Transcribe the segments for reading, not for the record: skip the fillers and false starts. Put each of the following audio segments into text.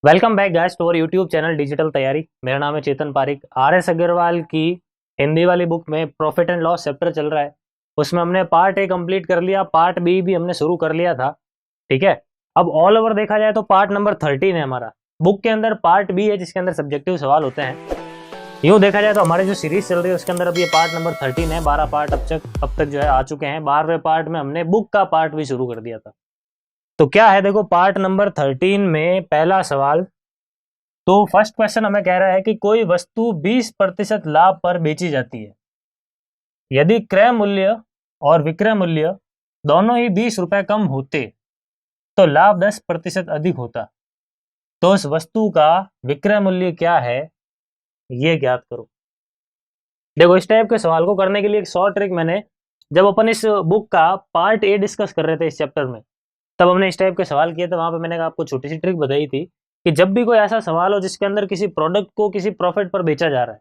Welcome back guys to our YouTube channel digital Taiyari. मेरा नाम है चेतन पारिक। आर.एस. अग्रवाल की हिंदी वाली बुक में प्रॉफिट एंड लॉस चैप्टर चल रहा है। उसमें हमने पार्ट ए कंप्लीट कर लिया, पार्ट बी भी हमने शुरू कर लिया था। ठीक है, अब ऑल ओवर देखा जाए तो पार्ट नंबर 13 है हमारा। बुक के अंदर पार्ट बी है जिसके अंदर सब्जेक्टिव सवाल होते हैं। यूँ देखा जाए तो हमारी जो सीरीज चल रही है उसके अंदर अब ये पार्ट नंबर 13 है। 12 पार्ट अब तक जो है आ चुके हैं। 12वें पार्ट में हमने बुक का पार्ट भी शुरू कर दिया था। तो क्या है, देखो पार्ट नंबर 13 में पहला सवाल। तो फर्स्ट क्वेश्चन हमें कह रहा है कि कोई वस्तु 20% लाभ पर बेची जाती है। यदि क्रय मूल्य और विक्रय मूल्य दोनों ही 20 रुपए कम होते तो लाभ 10% अधिक होता। तो उस वस्तु का विक्रय मूल्य क्या है, ये ज्ञात करो। देखो, इस टाइप के सवाल को करने के लिए एक शॉर्ट ट्रिक मैंने, जब अपन इस बुक का पार्ट ए डिस्कस कर रहे थे इस चैप्टर में, तब हमने इस टाइप के सवाल किए थे। वहां पे मैंने आपको छोटी सी ट्रिक बताई थी कि जब भी कोई ऐसा सवाल हो जिसके अंदर किसी प्रोडक्ट को किसी प्रॉफिट पर बेचा जा रहा है,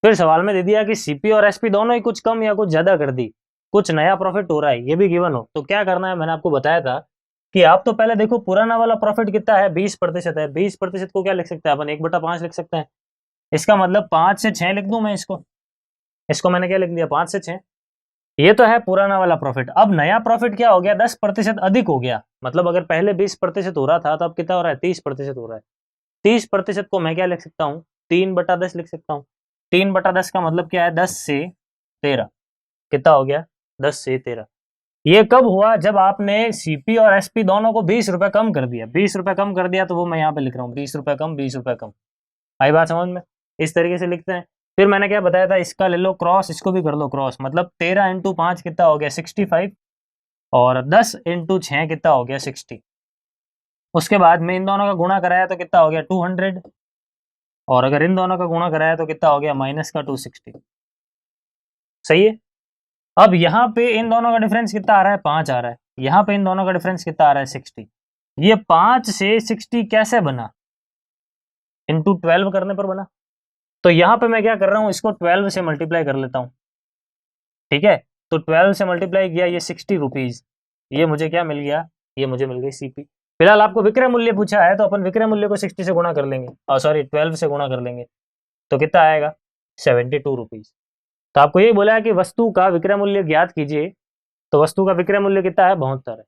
फिर सवाल में दे दिया कि सीपी और एसपी दोनों ही कुछ कम या कुछ ज्यादा कर दी, कुछ नया प्रॉफिट हो रहा है, ये भी गिवन हो, तो क्या करना है। मैंने आपको बताया था कि आप तो पहले देखो पुराना वाला प्रॉफिट कितना है, 20% है। 20% को क्या लिख सकते हैं अपन, 1/5 लिख सकते हैं। इसका मतलब 5 से 6 लिख दूं मैं इसको। इसको मैंने क्या लिख दिया, 5 से 6। ये तो है पुराना वाला प्रॉफिट। अब नया प्रॉफिट क्या हो गया, 10% अधिक हो गया। मतलब अगर पहले 20% हो रहा था तो अब कितना हो रहा है, 30% हो रहा है। 30% को मैं क्या लिख सकता हूँ, 3/10 लिख सकता हूँ। 3/10 का मतलब क्या है, 10 से 13। कितना हो गया, 10 से 13। ये कब हुआ, जब आपने सीपी और एसपी दोनों को 20 रुपए कम कर दिया। 20 रुपए कम कर दिया तो वो मैं यहाँ पे लिख रहा हूँ, 20 रुपए कम, 20 रुपए कम। आई बात समझ में? इस तरीके से लिखते हैं। फिर मैंने क्या बताया था, इसका ले लो क्रॉस, इसको भी कर लो क्रॉस। मतलब 13 × 5 कितना हो गया, 65। और 10 × 6 कितना हो गया, 60। उसके बाद में इन दोनों का गुणा कराया तो कितना हो गया, 200। और अगर इन दोनों का गुणा कराया तो कितना हो गया, माइनस का 260। सही है। अब यहाँ पे इन दोनों का डिफरेंस कितना आ रहा है, 5 आ रहा है। यहाँ पे इन दोनों का डिफरेंस कितना आ रहा है, 60। ये 5 से 60 कैसे बना, इंटू 12 करने पर बना। तो यहाँ पे मैं क्या कर रहा हूँ, इसको 12 से मल्टीप्लाई कर लेता हूँ। ठीक है, तो 12 से मल्टीप्लाई किया, ये 60 रुपीज, ये मुझे क्या मिल गया, ये मुझे मिल गई सीपी। फिलहाल आपको विक्रय मूल्य पूछा है तो अपन विक्रय मूल्य को 60 से गुणा कर लेंगे, और सॉरी 12 से गुणा कर लेंगे। तो कितना आएगा, 72 रुपीज। तो आपको ये बोला है कि वस्तु का विक्रय मूल्य ज्ञात कीजिए। तो वस्तु का विक्रय मूल्य कितना है, 72 है।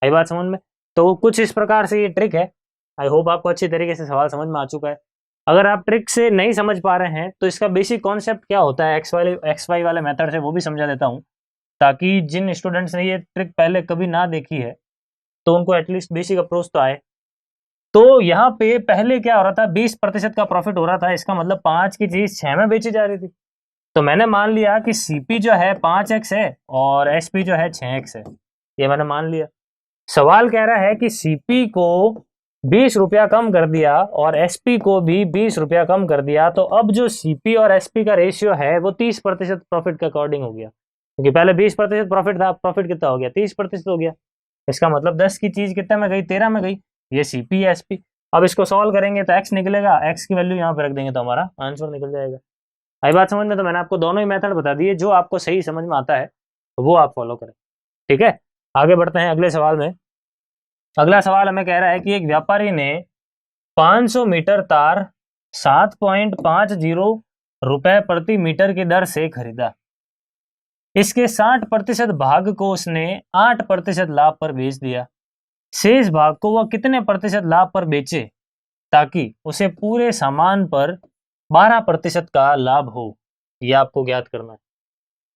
आई बात समझ में? तो कुछ इस प्रकार से ये ट्रिक है। आई होप आपको अच्छी तरीके से सवाल समझ में आ चुका है। अगर आप ट्रिक से नहीं समझ पा रहे हैं तो इसका बेसिक कॉन्सेप्ट क्या होता है, एक्स वाई वाले मेथड से, वो भी समझा देता हूँ, ताकि जिन स्टूडेंट्स ने ये ट्रिक पहले कभी ना देखी है तो उनको एटलीस्ट बेसिक अप्रोच तो आए। तो यहाँ पे पहले क्या हो रहा था, 20% का प्रॉफिट हो रहा था। इसका मतलब 5 की चीज 6 में बेची जा रही थी। तो मैंने मान लिया कि सीपी जो है 5x है और एसपी जो है 6x है। ये मैंने मान लिया। सवाल कह रहा है कि सीपी को 20 रुपया कम कर दिया और एसपी को भी 20 रुपया कम कर दिया। तो अब जो सीपी और एसपी का रेशियो है वो 30% प्रॉफिट के अकॉर्डिंग हो गया, क्योंकि पहले 20% प्रॉफिट था, प्रॉफिट कितना हो गया, 30% हो गया। इसका मतलब 10 की चीज कितने में गई, 13 में गई। ये सीपी है, एसपी। अब इसको सॉल्व करेंगे तो एक्स निकलेगा, एक्स की वैल्यू यहाँ पे रख देंगे तो हमारा आंसर निकल जाएगा। आई बात समझ में? तो मैंने आपको दोनों ही मेथड बता दिए, जो आपको सही समझ में आता है वो आप फॉलो करें। ठीक है, आगे बढ़ते हैं अगले सवाल में। अगला सवाल हमें कह रहा है कि एक व्यापारी ने 500 मीटर तार 7.50 रुपए प्रति मीटर की दर से खरीदा। इसके 60% भाग को उसने 8% लाभ पर बेच दिया। शेष भाग को वह कितने प्रतिशत लाभ पर बेचे ताकि उसे पूरे सामान पर 12% का लाभ हो, यह आपको ज्ञात करना है।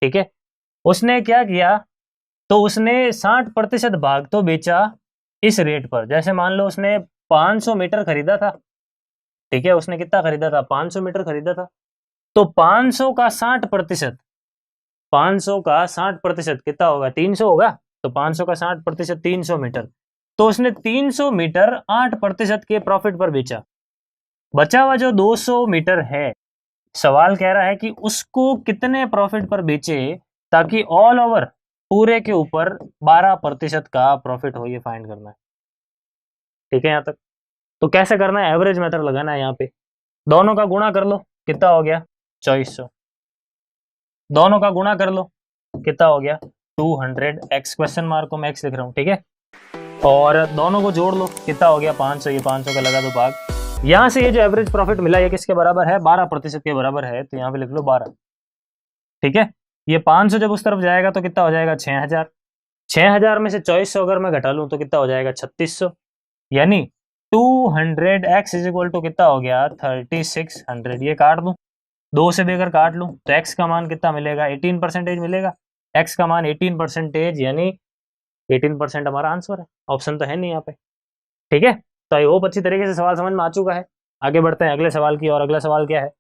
ठीक है, उसने क्या किया, तो उसने 60% भाग तो बेचा इस रेट पर। जैसे मान लो उसने 500 मीटर खरीदा था। ठीक है, उसने कितना खरीदा था, 500 मीटर खरीदा था। तो 500 का 60%, 500 का 60% कितना होगा, 300 होगा। तो 500 का 60% 300 मीटर। तो उसने 300 मीटर 8% के प्रॉफिट पर बेचा। बचा हुआ जो 200 मीटर है, सवाल कह रहा है कि उसको कितने प्रॉफिट पर बेचे ताकि ऑल ओवर पूरे के ऊपर 12% का प्रॉफिट हो, ये फाइंड करना है। ठीक है यहाँ तक? तो कैसे करना है, एवरेज मेथड लगाना है। यहाँ पे दोनों का गुणा कर लो, कितना हो गया, 2400। दोनों का गुणा कर लो, कितना हो गया, 200। एक्स क्वेश्चन मार्क को मैं एक्स लिख रहा हूँ। ठीक है, और दोनों को जोड़ लो, कितना हो गया 500, ये 500 का लगा दो भाग। यहाँ से ये जो एवरेज प्रॉफिट मिला ये किसके बराबर है, 12% के बराबर है, तो यहाँ पे लिख लो 12। ठीक है, ये 500 जब उस तरफ जाएगा तो कितना हो जाएगा 6000। 6000 में से 2400 अगर मैं घटा लूं तो कितना हो जाएगा 3600, यानी 200x इज इक्वल टू कितना हो गया 3600। ये काट दूं, 2 से भी अगर काट लूं तो x का मान कितना मिलेगा 18% मिलेगा। x का मान 18% यानी 18% हमारा आंसर है, ऑप्शन तो है नहीं यहाँ पे। ठीक है, तो आई होप अच्छी तरीके से सवाल समझ में आ चुका है। आगे बढ़ते हैं अगले सवाल की और अगला सवाल क्या है,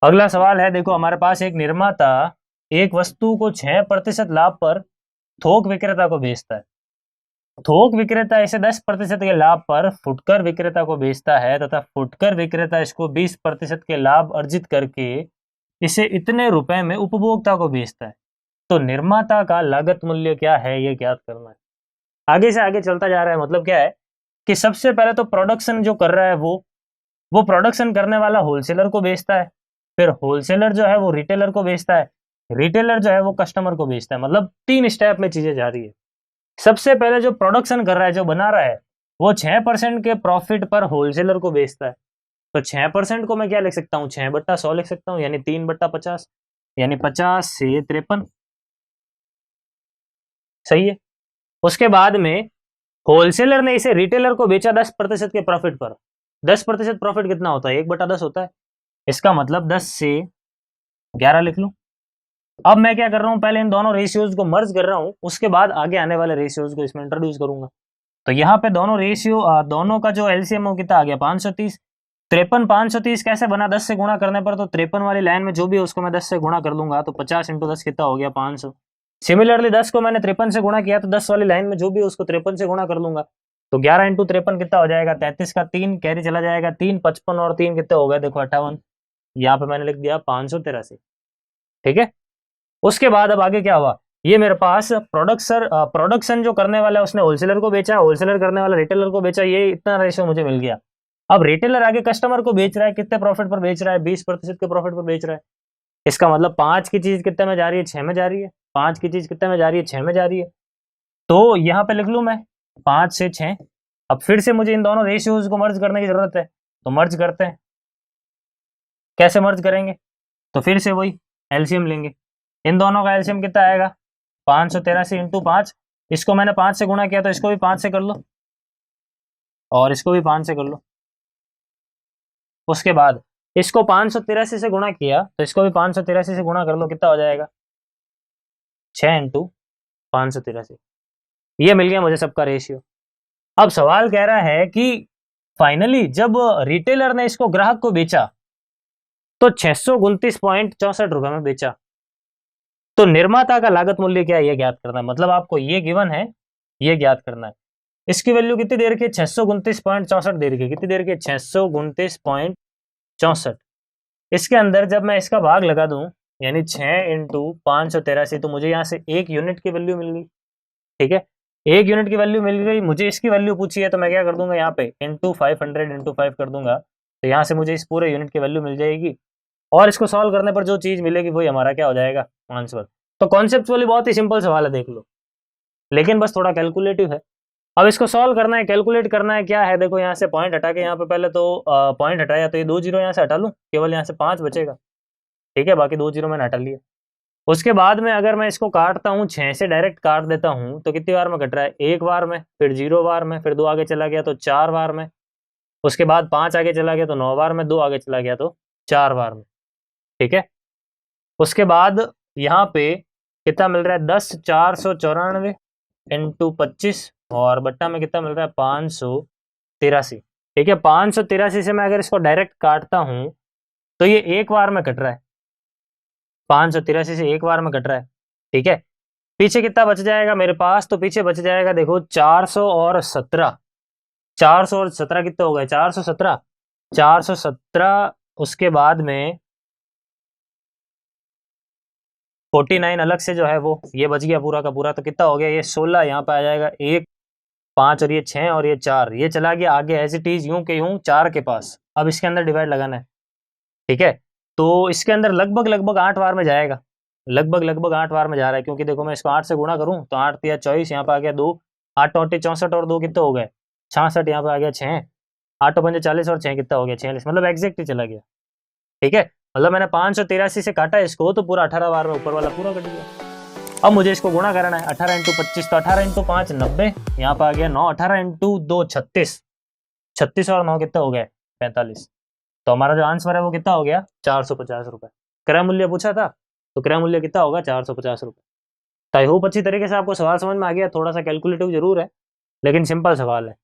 अगला सवाल है देखो हमारे पास एक निर्माता एक वस्तु को 6% लाभ पर थोक विक्रेता को बेचता है। थोक विक्रेता इसे 10% के लाभ पर फुटकर विक्रेता को बेचता है तथा फुटकर विक्रेता इसको 20% के लाभ अर्जित करके इसे इतने रुपए में उपभोक्ता को बेचता है। तो निर्माता का लागत मूल्य क्या है ये ज्ञात करना है। आगे से आगे चलता जा रहा है, मतलब क्या है कि सबसे पहले तो प्रोडक्शन जो कर रहा है वो प्रोडक्शन करने वाला होलसेलर को बेचता है, फिर होलसेलर जो है वो रिटेलर को बेचता है, रिटेलर जो है वो कस्टमर को बेचता है। मतलब 3 स्टेप में चीजें जा रही है। सबसे पहले जो प्रोडक्शन कर रहा है, जो बना रहा है, वो 6% के प्रॉफिट पर होलसेलर को बेचता है। तो 6% को मैं क्या लिख सकता हूँ, 6/100 लिख सकता हूँ, यानी 3/50, यानी 50 से 53। सही है। उसके बाद में होलसेलर ने इसे रिटेलर को बेचा 10% के प्रॉफिट पर। 10% प्रॉफिट कितना होता है, 1/10 होता है। इसका मतलब 10 से 11 लिख लूं। अब मैं क्या कर रहा हूं, पहले इन दोनों रेशियोज को मर्ज कर रहा हूं, उसके बाद आगे आने वाले रेशियोज को इसमें इंट्रोड्यूस करूंगा। तो यहाँ पे दोनों रेशियो, दोनों का जो एलसीएम हो कितना आ गया 530। 53 530 कैसे बना, 10 से गुणा करने पर, तो 53 वाली लाइन में जो भी है उसको मैं 10 से गुणा कर दूंगा, तो 50 × 10 कितना हो गया 500। सिमिलरली 10 को मैंने 53 से गुणा किया, तो 10 वाली लाइन में जो भी है उसको 53 से गुणा कर लूंगा, तो 11 × 53 कितना हो जाएगा 33 का 3 कैरी चला जाएगा, 3 55 और 3 कितने हो गए देखो 58। यहाँ पे मैंने लिख दिया 583। ठीक है, उसके बाद अब आगे क्या हुआ, ये मेरे पास प्रोडक्शन जो करने वाला है उसने होलसेलर को बेचा, होलसेलर करने वाला रिटेलर को बेचा, ये इतना रेशियो मुझे मिल गया। अब रिटेलर आगे कस्टमर को बेच रहा है, कितने प्रॉफिट पर बेच रहा है, 20% के प्रॉफिट पर बेच रहा है। इसका मतलब 5 की चीज कितने में जा रही है, 6 में जा रही है। 5 की चीज कितने में जा रही है, 6 में जा रही है। तो यहाँ पे लिख लू मैं 5 से 6। अब फिर से मुझे इन दोनों रेशियोज को मर्ज करने की जरूरत है, तो मर्ज करते हैं। कैसे मर्ज करेंगे, तो फिर से वही एलसीएम लेंगे। इन दोनों का एलसीएम कितना आएगा 583 × 5। इसको मैंने 5 से गुणा किया तो इसको भी 5 से कर लो, और इसको भी 5 से कर लो। उसके बाद इसको 583 से गुणा किया तो इसको भी 583 से गुणा कर लो, कितना हो जाएगा 6 × 583। ये मिल गया मुझे सबका रेशियो। अब सवाल कह रहा है कि फाइनली जब रिटेलर ने इसको ग्राहक को बेचा तो 629.64 रुपए में बेचा, तो निर्माता का लागत मूल्य क्या है ये ज्ञात करना है। मतलब आपको ये गिवन है, ये ज्ञात करना है। इसकी वैल्यू कितनी दे रखी है 629.64 दे रखी है, कितनी दे रखी है 629.64। इसके अंदर जब मैं इसका भाग लगा दूं यानी 6 × 583, तो मुझे यहाँ से 1 यूनिट की वैल्यू मिल गई। ठीक है, 1 यूनिट की वैल्यू मिल गई, मुझे इसकी वैल्यू पूछी है तो मैं क्या कर दूंगा यहाँ पे × 500 × 5 कर दूंगा, तो यहाँ से मुझे इस पूरे यूनिट की वैल्यू मिल जाएगी। और इसको सॉल्व करने पर जो चीज मिलेगी वही हमारा क्या हो जाएगा आंसर। तो कॉन्सेप्चुअली बहुत ही सिंपल सवाल है, देख लो, लेकिन बस थोड़ा कैलकुलेटिव है। अब इसको सॉल्व करना है, कैलकुलेट करना है, क्या है देखो, यहाँ से पॉइंट हटा के यहाँ पे पहले तो पॉइंट हटाया तो ये 2 जीरो यहाँ से हटा लूँ, केवल यहाँ से 5 बचेगा। ठीक है, बाकी 2 जीरो मैंने हटा लिया। उसके बाद में अगर मैं इसको काटता हूँ 6 से डायरेक्ट काट देता हूँ तो कितनी बार में कट रहा है, 1 बार में, फिर 0 बार में, फिर 2 आगे चला गया तो 4 बार में, उसके बाद 5 आगे चला गया तो 9 बार में, 2 आगे चला गया तो 4 बार में। ठीक है, उसके बाद यहाँ पे कितना मिल रहा है 10 494 × 25 और बट्टा में कितना मिल रहा है 583। ठीक है, 583 से मैं अगर इसको डायरेक्ट काटता हूं तो ये 1 बार में कट रहा है, 583 से 1 बार में कट रहा है। ठीक है, पीछे कितना बच जाएगा मेरे पास, तो पीछे बच जाएगा देखो 417। 417 कितने हो गए 417, 417। उसके बाद में 49 अलग से जो है वो ये बच गया पूरा का पूरा, तो कितना हो गया ये 16। यहाँ पे आ जाएगा 1 5 और ये 6 और ये 4, ये चला गया आगे एज इट इज यूं के यूं 4 के पास। अब इसके अंदर डिवाइड लगाना है। ठीक है, तो इसके अंदर लगभग 8 बार में जाएगा, लगभग 8 बार में जा रहा है, क्योंकि देखो मैं इसको 8 से गुणा करूं तो 8 × 24, यहाँ पे आ गया 2, 8 8 64 और 2 कितने हो गए 66, यहाँ पे आ गया 6, 8 पंजे 40 और 6 कितना हो गया 46, मतलब एग्जैक्ट ही चला गया। ठीक है, मतलब मैंने 583 से काटा इसको तो पूरा 18 बार में ऊपर वाला पूरा कट गया। अब मुझे इसको गुणा करना है 18 × 25, तो 18 × 5 90, यहाँ पे आ गया 9, 18 × 2 36, 36 और 9 कितना हो गया 45। तो हमारा जो आंसर है वो कितना हो गया 450 रुपए। क्रय मूल्य पूछा था तो क्रय मूल्य कितना होगा 450 रुपए। तो आई होप अच्छी तरीके से आपको सवाल समझ में आ गया, थोड़ा सा कैलकुलेटिव जरूर है लेकिन सिंपल सवाल है।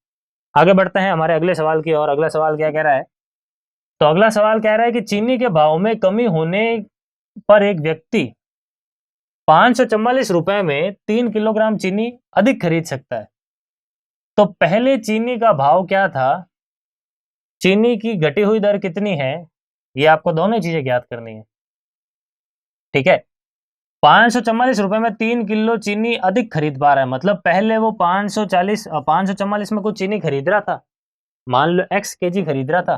आगे बढ़ते हैं हमारे अगले सवाल की और। अगला सवाल क्या कह रहा है, तो अगला सवाल कह रहा है कि चीनी के भाव में कमी होने पर एक व्यक्ति 544 रुपए में 3 किलोग्राम चीनी अधिक खरीद सकता है। तो पहले चीनी का भाव क्या था, चीनी की घटी हुई दर कितनी है, ये आपको दोनों चीजें ज्ञात करनी है। ठीक है, 544 रुपए में 3 किलो चीनी अधिक खरीद पा रहा है, मतलब पहले वो 544 में कुछ चीनी खरीद रहा था, मान लो x kg खरीद रहा था।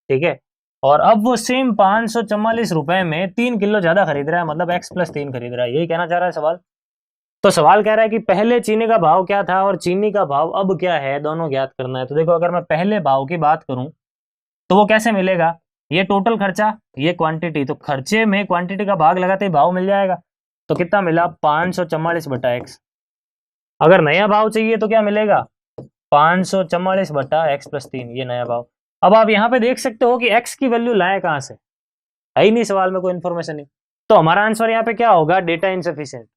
ठीक है, और अब वो सेम 544 रुपए में 3 किलो ज्यादा खरीद रहा है, मतलब x + 3 खरीद रहा है, यही कहना चाह रहा है सवाल। तो सवाल कह रहा है कि पहले चीनी का भाव क्या था और चीनी का भाव अब क्या है, दोनों ज्ञात करना है। तो देखो, अगर मैं पहले भाव की बात करूं तो वो कैसे मिलेगा, ये टोटल खर्चा, ये क्वांटिटी, तो खर्चे में क्वांटिटी का भाग लगाते ही भाव मिल जाएगा। तो कितना मिला 544/x। अगर नया भाव चाहिए तो क्या मिलेगा 544/x + 3, ये नया भाव। अब आप यहाँ पे देख सकते हो कि x की वैल्यू लाए कहाँ से, है ही नहीं सवाल में कोई इन्फॉर्मेशन नहीं। तो हमारा आंसर यहाँ पे क्या होगा, डेटा इनसफिशिएंट,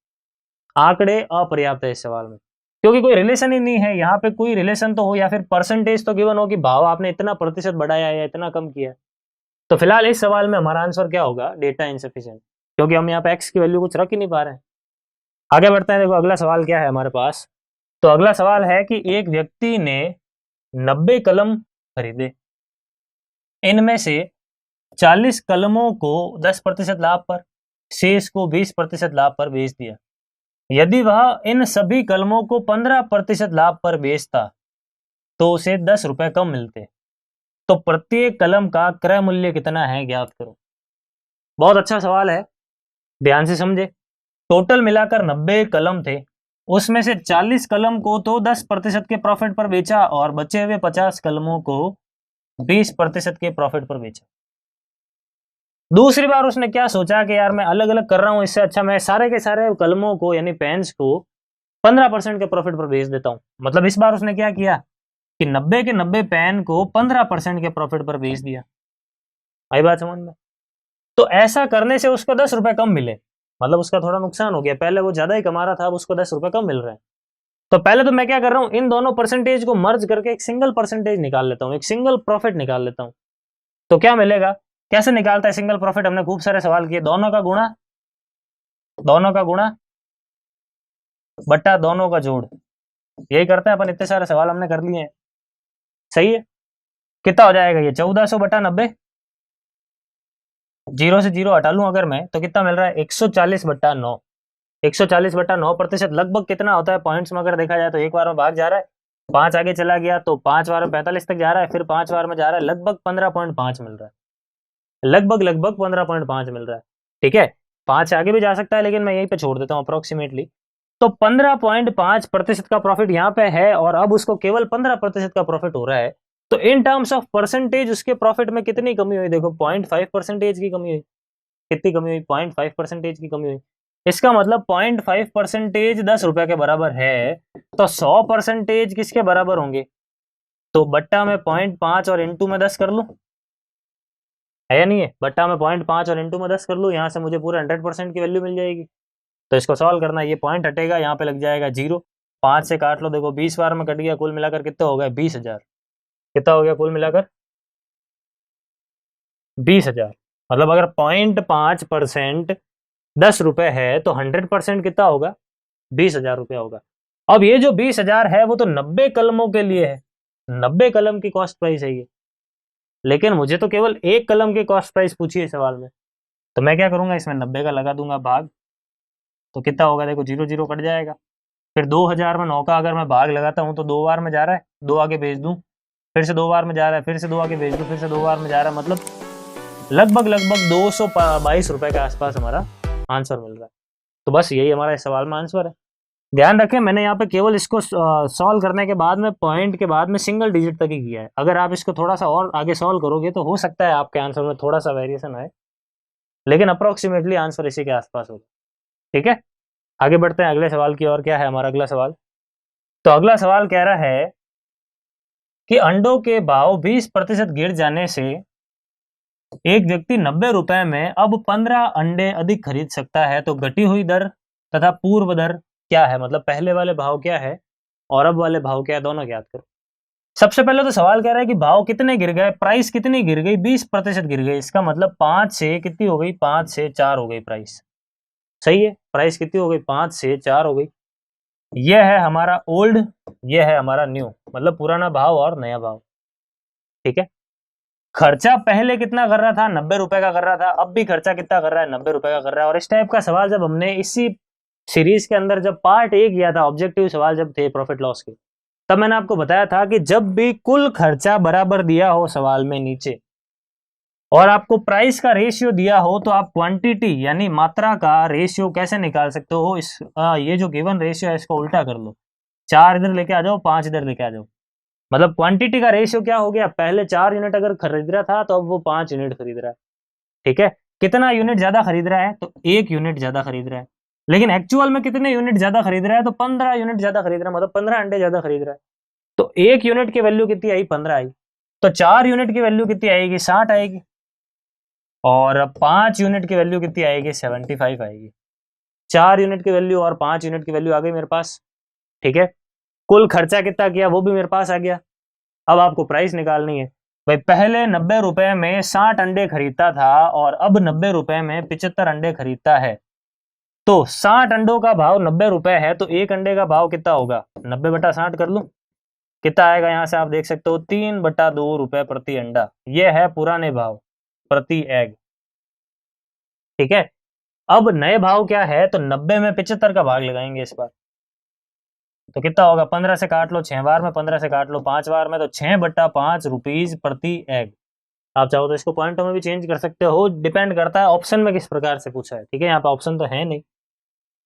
आंकड़े अपर्याप्त है इस सवाल में, क्योंकि कोई रिलेशन ही नहीं है। यहाँ पे कोई रिलेशन तो हो या फिर परसेंटेज तो गिवन हो कि भाव आपने इतना प्रतिशत बढ़ाया या इतना कम किया। तो फिलहाल इस सवाल में हमारा आंसर क्या होगा, डेटा इनसफिशिएंट, क्योंकि हम यहाँ पे x की वैल्यू कुछ रख ही नहीं पा रहे हैं। आगे बढ़ते हैं, देखो अगला सवाल क्या है हमारे पास। तो अगला सवाल है कि एक व्यक्ति ने 90 कलम खरीदे, इनमें से 40 कलमों को 10% लाभ पर, शेष को 20% लाभ पर बेच दिया। यदि वह इन सभी कलमों को 15% लाभ पर बेचता तो उसे 10 रुपए कम मिलते। तो प्रत्येक कलम का क्रय मूल्य कितना है, ज्ञात करो। बहुत अच्छा सवाल है, ध्यान से समझे। टोटल मिलाकर 90 कलम थे, उसमें से 40 कलम को तो 10% के प्रॉफिट पर बेचा और बचे हुए 50 कलमों को 20% के प्रॉफिट पर बेचा। दूसरी बार उसने क्या सोचा कि यार मैं अलग अलग कर रहा हूं, इससे अच्छा मैं सारे के सारे कलमों को यानी पेन्स को 15% के प्रॉफिट पर बेच देता हूं। मतलब इस बार उसने क्या किया कि 90 के 90 पेन को 15% के प्रॉफिट पर बेच दिया। आई बात समझ में। तो ऐसा करने से उसको 10 रुपए कम मिले, मतलब उसका थोड़ा नुकसान हो गया। पहले वो ज्यादा ही कमा रहा था, अब उसको 10 रुपए कम मिल रहे हैं। तो पहले तो मैं क्या कर रहा हूं, इन दोनों परसेंटेज को मर्ज करके एक सिंगल परसेंटेज निकाल लेता हूं, एक सिंगल प्रॉफिट निकाल लेता हूं। तो क्या मिलेगा, कैसे निकालता है सिंगल प्रॉफिट, हमने खूब सारे सवाल किए। दोनों का गुणा बट्टा दोनों का जोड़, यही करते हैं अपन। इतने सारे सवाल हमने कर लिए हैं, सही है। कितना हो जाएगा ये 1400/90, 0 से 0 हटा लूं अगर मैं तो कितना मिल रहा है 140/9। 140/9% लगभग कितना होता है पॉइंट्स में अगर देखा जाए तो एक बार में भाग जा रहा है, 5 आगे चला गया तो 5 बार में 45 तक जा रहा है, फिर 5 बार में जा रहा है, लगभग 15.5 मिल रहा है, लगभग 15.5 मिल रहा है। ठीक है, 5 आगे भी जा सकता है लेकिन मैं यहीं पे छोड़ देता हूँ अप्रोक्सीमेटली। तो 15.5% का प्रॉफिट यहाँ पे है और अब उसको केवल 15% का प्रॉफिट हो रहा है। तो इन टर्म्स ऑफ परसेंटेज उसके प्रॉफिट में कितनी कमी हुई, देखो 0.5% की कमी हुई। कितनी कमी हुई, 0.5% की कमी हुई। इसका मतलब 0.5% 10 रुपए के बराबर है, तो 100% किसके बराबर होंगे, तो बट्टा में 0.5 और इंटू में 10 कर लूं, है या नहीं है। बट्टा में 0.5 और इंटू में 10 कर लूं, यहां से मुझे पूरा 100% की वैल्यू मिल जाएगी। तो इसको सॉल्व करना है, ये पॉइंट हटेगा, यहाँ पे लग जाएगा 0, 5 से काट लो, देखो 20 बार में कट गया, कुल मिलाकर कितना हो गया 20,000। कितना हो गया कुल मिलाकर 20,000। मतलब अगर 0.5% 10 रुपए है तो 100% कितना होगा 20,000 रुपया होगा। अब ये जो 20,000 है वो तो 90 कलमों के लिए है, 90 कलम की कॉस्ट प्राइस है ये, लेकिन मुझे तो केवल एक कलम की कॉस्ट प्राइस पूछी है सवाल में। तो मैं क्या करूंगा, इसमें 90 का लगा दूंगा भाग, तो कितना होगा देखो 0 0 कट जाएगा। फिर 2000 में 9 का अगर मैं भाग लगाता हूँ तो 2 बार में जा रहा है, 2 आगे भेज दूं, फिर से 2 बार में जा रहा है, फिर से 2 आगे भेज दूं, फिर से 2 बार में जा रहा है, मतलब लगभग 222 रुपए के आसपास हमारा आंसर मिल रहा है। तो बस यही हमारा इस सवाल में आंसर है। ध्यान रखें मैंने यहाँ पे केवल इसको सॉल्व करने के बाद में पॉइंट के बाद में सिंगल डिजिट तक ही किया है। अगर आप इसको थोड़ा सा और आगे सॉल्व करोगे तो हो सकता है आपके आंसर में थोड़ा सा वेरिएशन आए, लेकिन अप्रोक्सीमेटली आंसर इसी के आसपास होगा। ठीक है, आगे बढ़ते हैं अगले सवाल की ओर। क्या है हमारा अगला सवाल? तो अगला सवाल कह रहा है कि अंडों के भाव 20% गिर जाने से एक व्यक्ति 90 रुपए में अब 15 अंडे अधिक खरीद सकता है, तो घटी हुई दर तथा पूर्व दर क्या है? मतलब पहले वाले भाव क्या है और अब वाले भाव क्या है, दोनों ज्ञात करो। सबसे पहले तो सवाल कह रहा है कि भाव कितने गिर गए, प्राइस कितनी गिर गई? 20% गिर गई। इसका मतलब 5 से कितनी हो गई? 5 से 4 हो गई प्राइस। सही है, प्राइस कितनी हो गई? 5 से 4 हो गई। यह है हमारा ओल्ड, यह है हमारा न्यू, मतलब पुराना भाव और नया भाव। ठीक है, खर्चा पहले कितना कर रहा था? 90 रुपए का कर रहा था। अब भी खर्चा कितना कर रहा है? 90 रुपए का कर रहा है। और इस टाइप का सवाल जब हमने इसी सीरीज के अंदर जब पार्ट ए किया था, ऑब्जेक्टिव सवाल जब थे प्रॉफिट लॉस के, तब मैंने आपको बताया था कि जब भी कुल खर्चा बराबर दिया हो सवाल में नीचे और आपको प्राइस का रेशियो दिया हो, तो आप क्वांटिटी यानी मात्रा का रेशियो कैसे निकाल सकते हो? ये जो गिवन रेशियो है इसको उल्टा कर लो, 4 इधर लेके आ जाओ, 5 इधर लेके आ जाओ। मतलब क्वांटिटी का रेशियो क्या हो गया? पहले 4 यूनिट अगर खरीद रहा था तो अब वो 5 यूनिट खरीद रहा है। ठीक है, कितना यूनिट ज्यादा खरीद रहा है? तो 1 यूनिट ज्यादा खरीद रहा है। लेकिन एक्चुअल में कितने यूनिट ज्यादा खरीद रहा है? तो 15 यूनिट ज्यादा खरीद रहा है, मतलब 15 अंडे ज्यादा खरीद रहा है। तो 1 यूनिट की वैल्यू कितनी आई? 15 आई। तो 4 यूनिट की वैल्यू कितनी आएगी? 60 आएगी। और 5 यूनिट की वैल्यू कितनी आएगी? 75 आएगी। 4 यूनिट की वैल्यू और 5 यूनिट की वैल्यू आ गई मेरे पास। ठीक है, कुल खर्चा कितना किया वो भी मेरे पास आ गया। अब आपको प्राइस निकालनी है। भाई पहले 90 रुपए में 60 अंडे खरीदता था और अब 90 रुपए में 75 अंडे खरीदता है। तो 60 अंडों का भाव 90 रुपए है, तो एक अंडे का भाव कितना होगा? 90 बटा 60 कर लूं, कितना आएगा? यहां से आप देख सकते हो 3 बटा 2 रुपए प्रति अंडा। यह है पुराने भाव प्रति एग। ठीक है, अब नए भाव क्या है? तो 90 में 75 का भाग लगाएंगे इस बार, तो कितना होगा? 15 से काट लो 6 बार में, 15 से काट लो 5 बार में, तो 6 बटा 5 रुपीज प्रति एग। आप चाहो तो इसको पॉइंटों में भी चेंज कर सकते हो, डिपेंड करता है ऑप्शन में किस प्रकार से पूछा है। ठीक है, यहाँ पे ऑप्शन तो है नहीं,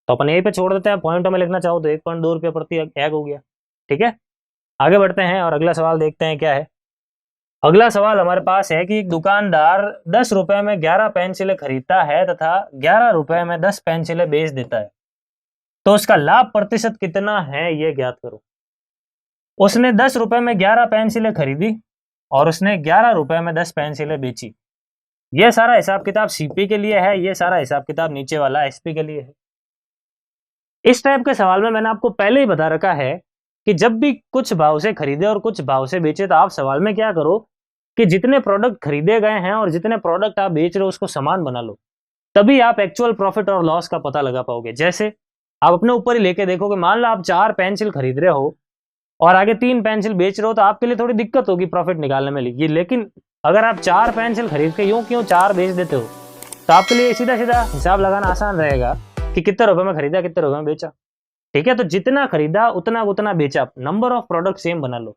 तो अपन यहीं पे छोड़ देते हैं। पॉइंटों में लिखना चाहो तो 1.2 रुपये प्रति एग हो गया। ठीक है, आगे बढ़ते हैं और अगला सवाल देखते हैं क्या है। अगला सवाल हमारे पास है कि एक दुकानदार 10 रुपए में 11 पेंसिलें खरीदता है तथा 11 रुपए में 10 पेंसिलें बेच देता है, तो उसका लाभ प्रतिशत कितना है ये ज्ञात करो। उसने 10 रुपए में 11 पेंसिलें खरीदी और उसने 11 रुपए में 10 पेंसिलें बेची। ये सारा हिसाब किताब सीपी के लिए है, ये सारा हिसाब किताब नीचे वाला एसपी के लिए है। इस टाइप के सवाल में मैंने आपको पहले ही बता रखा है कि जब भी कुछ भाव से खरीदे और कुछ भाव से बेचे, तो आप सवाल में क्या करो कि जितने प्रोडक्ट खरीदे गए हैं और जितने प्रोडक्ट आप बेच रहे हो उसको समान बना लो, तभी आप एक्चुअल प्रॉफिट और लॉस का पता लगा पाओगे। जैसे आप अपने ऊपर ही लेके देखो कि मान लो आप 4 पेंसिल खरीद रहे हो और आगे 3 पेंसिल बेच रहे हो, तो आपके लिए थोड़ी दिक्कत होगी प्रॉफिट निकालने में। लेकिन अगर आप 4 पेंसिल खरीद के यूं क्यों 4 बेच देते हो, तो आपके लिए सीधा सीधा हिसाब लगाना आसान रहेगा कि कितने रुपए में खरीदा, कितने रुपए में बेचा। ठीक है, तो जितना खरीदा उतना उतना बेचा, नंबर ऑफ प्रोडक्ट सेम बना लो।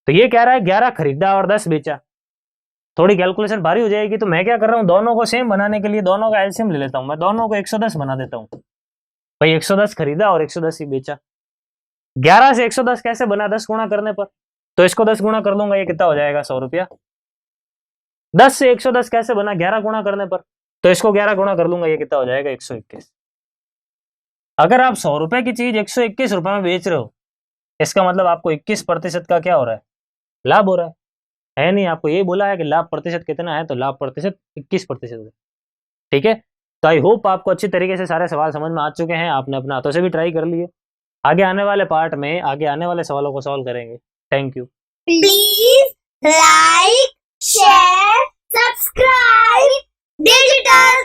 तो ये कह रहा है 11 खरीदा और 10 बेचा, थोड़ी कैलकुलेशन भारी हो जाएगी। तो मैं क्या कर रहा हूँ, दोनों को सेम बनाने के लिए दोनों का एलसीएम ले लेता हूँ, मैं दोनों को 110 बना देता हूँ। भाई 110 खरीदा और 110 ही बेचा। 11 से 110 कैसे बना? 10 गुणा करने पर, तो इसको 10 गुणा कर लूंगा, ये कितना हो जाएगा? 100 रुपया। 10 से 110 कैसे बना? 11 गुणा करने पर, तो इसको 11 गुणा कर लूंगा, ये कितना हो जाएगा? 121। अगर आप 100 रुपए की चीज 121 रुपए में बेच रहे हो, इसका मतलब आपको 21% का क्या हो रहा है? लाभ हो रहा है नहीं? आपको ये बोला है कि लाभ प्रतिशत कितना है, तो लाभ प्रतिशत 21% है। ठीक है, तो आई होप आपको अच्छी तरीके से सारे सवाल समझ में आ चुके हैं, आपने अपने हाथों से भी ट्राई कर लिए। आगे आने वाले पार्ट में आगे आने वाले सवालों को सॉल्व करेंगे। Thank you. Please like, share, subscribe digital